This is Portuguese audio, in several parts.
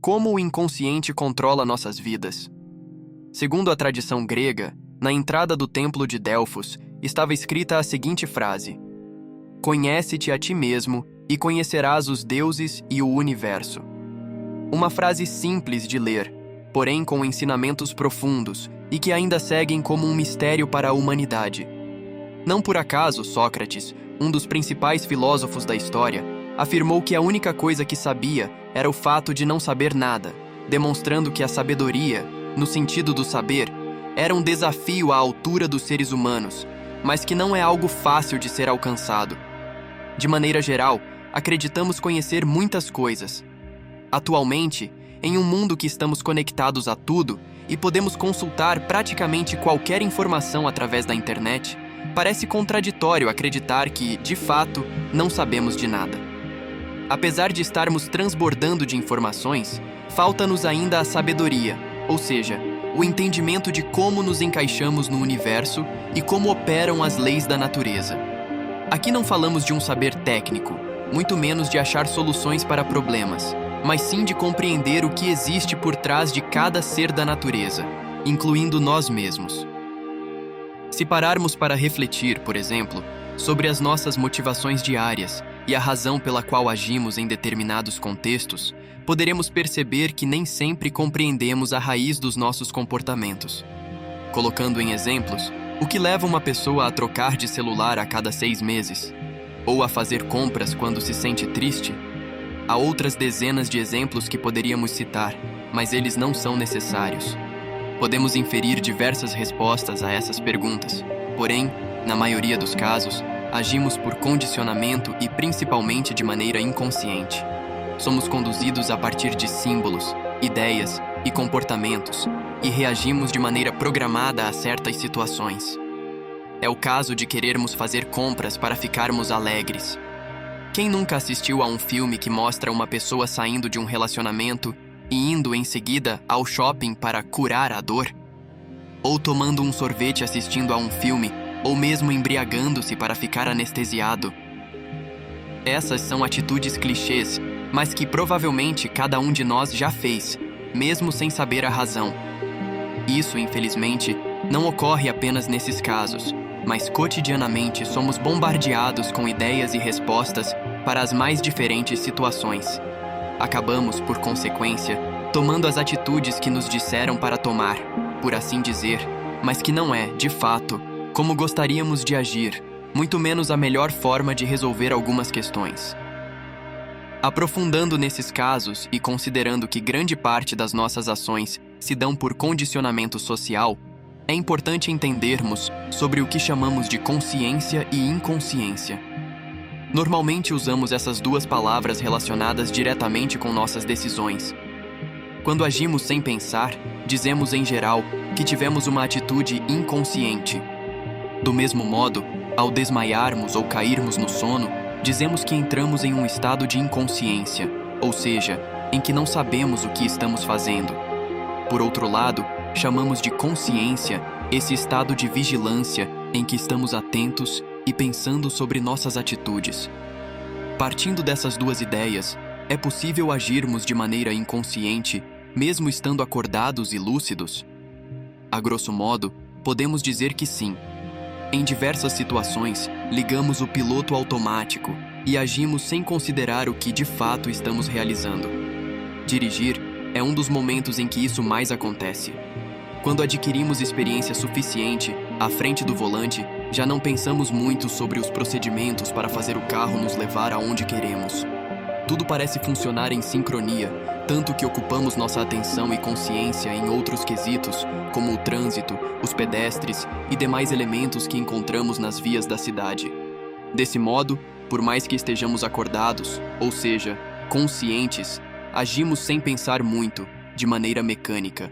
como o inconsciente controla nossas vidas. Segundo a tradição grega, na entrada do templo de Delfos estava escrita a seguinte frase: "Conhece-te a ti mesmo e conhecerás os deuses e o universo." Uma frase simples de ler, porém com ensinamentos profundos e que ainda seguem como um mistério para a humanidade. Não por acaso Sócrates, um dos principais filósofos da história, afirmou que a única coisa que sabia era o fato de não saber nada, demonstrando que a sabedoria, no sentido do saber, era um desafio à altura dos seres humanos, mas que não é algo fácil de ser alcançado. De maneira geral, acreditamos conhecer muitas coisas. Atualmente, em um mundo que estamos conectados a tudo e podemos consultar praticamente qualquer informação através da internet, parece contraditório acreditar que, de fato, não sabemos de nada. Apesar de estarmos transbordando de informações, falta-nos ainda a sabedoria, ou seja, o entendimento de como nos encaixamos no universo e como operam as leis da natureza. Aqui não falamos de um saber técnico, muito menos de achar soluções para problemas, mas sim de compreender o que existe por trás de cada ser da natureza, incluindo nós mesmos. Se pararmos para refletir, por exemplo, sobre as nossas motivações diárias e a razão pela qual agimos em determinados contextos, poderemos perceber que nem sempre compreendemos a raiz dos nossos comportamentos. Colocando em exemplos, o que leva uma pessoa a trocar de celular a cada 6 meses? Ou a fazer compras quando se sente triste? Há outras dezenas de exemplos que poderíamos citar, mas eles não são necessários. Podemos inferir diversas respostas a essas perguntas, porém, na maioria dos casos, agimos por condicionamento e principalmente de maneira inconsciente. Somos conduzidos a partir de símbolos, ideias e comportamentos e reagimos de maneira programada a certas situações. É o caso de querermos fazer compras para ficarmos alegres. Quem nunca assistiu a um filme que mostra uma pessoa saindo de um relacionamento e indo em seguida ao shopping para curar a dor? Ou tomando um sorvete assistindo a um filme, ou mesmo embriagando-se para ficar anestesiado? Essas são atitudes clichês, mas que provavelmente cada um de nós já fez, mesmo sem saber a razão. Isso, infelizmente, não ocorre apenas nesses casos, mas cotidianamente somos bombardeados com ideias e respostas para as mais diferentes situações. Acabamos, por consequência, tomando as atitudes que nos disseram para tomar, por assim dizer, mas que não é, de fato, como gostaríamos de agir, muito menos a melhor forma de resolver algumas questões. Aprofundando nesses casos e considerando que grande parte das nossas ações se dão por condicionamento social, é importante entendermos sobre o que chamamos de consciência e inconsciência. Normalmente usamos essas duas palavras relacionadas diretamente com nossas decisões. Quando agimos sem pensar, dizemos em geral que tivemos uma atitude inconsciente. Do mesmo modo, ao desmaiarmos ou cairmos no sono, dizemos que entramos em um estado de inconsciência, ou seja, em que não sabemos o que estamos fazendo. Por outro lado, chamamos de consciência esse estado de vigilância em que estamos atentos e pensando sobre nossas atitudes. Partindo dessas duas ideias, é possível agirmos de maneira inconsciente, mesmo estando acordados e lúcidos? A grosso modo, podemos dizer que sim. Em diversas situações, ligamos o piloto automático e agimos sem considerar o que de fato estamos realizando. Dirigir é um dos momentos em que isso mais acontece. Quando adquirimos experiência suficiente à frente do volante, já não pensamos muito sobre os procedimentos para fazer o carro nos levar aonde queremos. Tudo parece funcionar em sincronia, tanto que ocupamos nossa atenção e consciência em outros quesitos, como o trânsito, os pedestres e demais elementos que encontramos nas vias da cidade. Desse modo, por mais que estejamos acordados, ou seja, conscientes, agimos sem pensar muito, de maneira mecânica.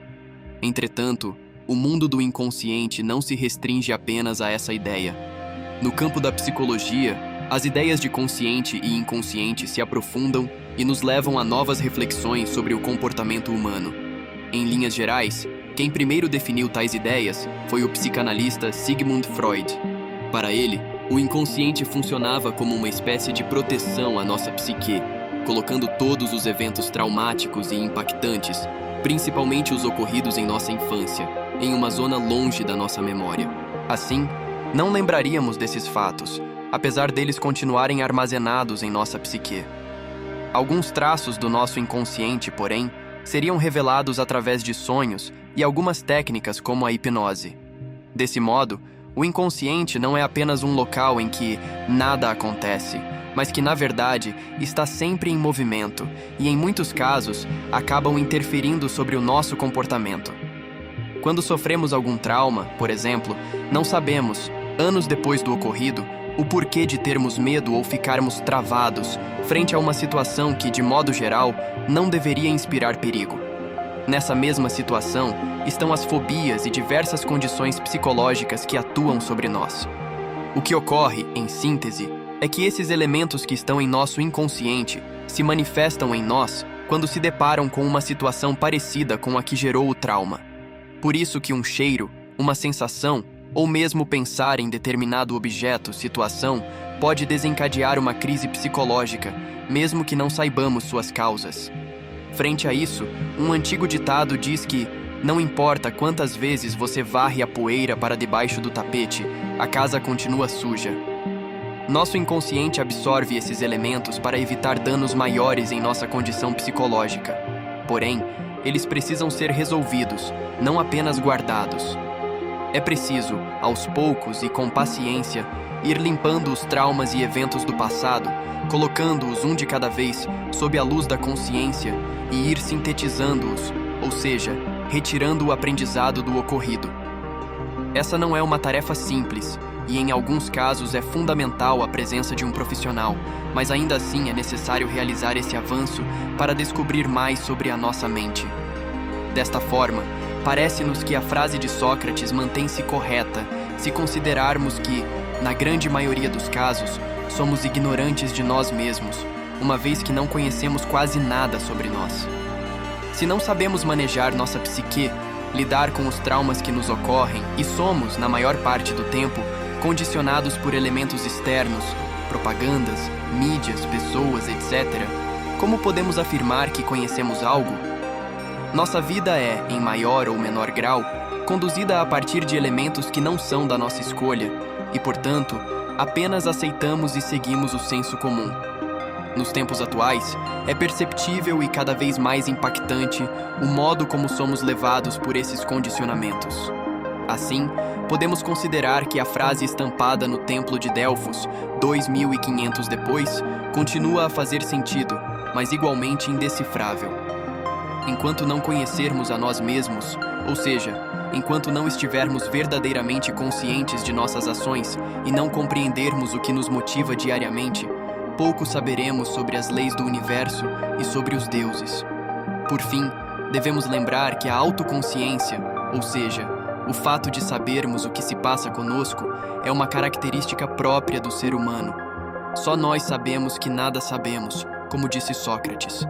Entretanto, o mundo do inconsciente não se restringe apenas a essa ideia. No campo da psicologia, as ideias de consciente e inconsciente se aprofundam e nos levam a novas reflexões sobre o comportamento humano. Em linhas gerais, quem primeiro definiu tais ideias foi o psicanalista Sigmund Freud. Para ele, o inconsciente funcionava como uma espécie de proteção à nossa psique, colocando todos os eventos traumáticos e impactantes, principalmente os ocorridos em nossa infância, em uma zona longe da nossa memória. Assim, não lembraríamos desses fatos, apesar deles continuarem armazenados em nossa psique. Alguns traços do nosso inconsciente, porém, seriam revelados através de sonhos e algumas técnicas como a hipnose. Desse modo, o inconsciente não é apenas um local em que nada acontece, mas que, na verdade, está sempre em movimento e, em muitos casos, acabam interferindo sobre o nosso comportamento. Quando sofremos algum trauma, por exemplo, não sabemos, anos depois do ocorrido, o porquê de termos medo ou ficarmos travados frente a uma situação que, de modo geral, não deveria inspirar perigo. Nessa mesma situação estão as fobias e diversas condições psicológicas que atuam sobre nós. O que ocorre, em síntese, é que esses elementos que estão em nosso inconsciente se manifestam em nós quando se deparam com uma situação parecida com a que gerou o trauma. Por isso que um cheiro, uma sensação, ou mesmo pensar em determinado objeto, situação, pode desencadear uma crise psicológica, mesmo que não saibamos suas causas. Frente a isso, um antigo ditado diz que não importa quantas vezes você varre a poeira para debaixo do tapete, a casa continua suja. Nosso inconsciente absorve esses elementos para evitar danos maiores em nossa condição psicológica. Porém, eles precisam ser resolvidos, não apenas guardados. É preciso, aos poucos e com paciência, ir limpando os traumas e eventos do passado, colocando-os um de cada vez sob a luz da consciência e ir sintetizando-os, ou seja, retirando o aprendizado do ocorrido. Essa não é uma tarefa simples e, em alguns casos, é fundamental a presença de um profissional, mas ainda assim é necessário realizar esse avanço para descobrir mais sobre a nossa mente. Desta forma, parece-nos que a frase de Sócrates mantém-se correta se considerarmos que, na grande maioria dos casos, somos ignorantes de nós mesmos, uma vez que não conhecemos quase nada sobre nós. Se não sabemos manejar nossa psique, lidar com os traumas que nos ocorrem e somos, na maior parte do tempo, condicionados por elementos externos, propagandas, mídias, pessoas, etc., como podemos afirmar que conhecemos algo? Nossa vida é, em maior ou menor grau, conduzida a partir de elementos que não são da nossa escolha e, portanto, apenas aceitamos e seguimos o senso comum. Nos tempos atuais, é perceptível e cada vez mais impactante o modo como somos levados por esses condicionamentos. Assim, podemos considerar que a frase estampada no Templo de Delfos, 2500 depois, continua a fazer sentido, mas igualmente indecifrável. Enquanto não conhecermos a nós mesmos, ou seja, enquanto não estivermos verdadeiramente conscientes de nossas ações e não compreendermos o que nos motiva diariamente, pouco saberemos sobre as leis do universo e sobre os deuses. Por fim, devemos lembrar que a autoconsciência, ou seja, o fato de sabermos o que se passa conosco, é uma característica própria do ser humano. Só nós sabemos que nada sabemos, como disse Sócrates.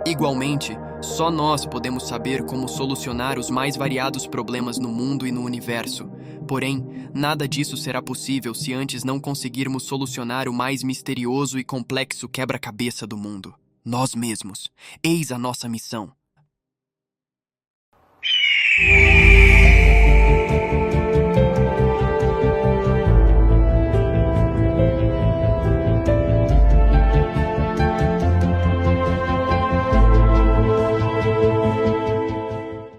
Igualmente, só nós podemos saber como solucionar os mais variados problemas no mundo e no universo. Porém, nada disso será possível se antes não conseguirmos solucionar o mais misterioso e complexo quebra-cabeça do mundo: nós mesmos. Eis a nossa missão.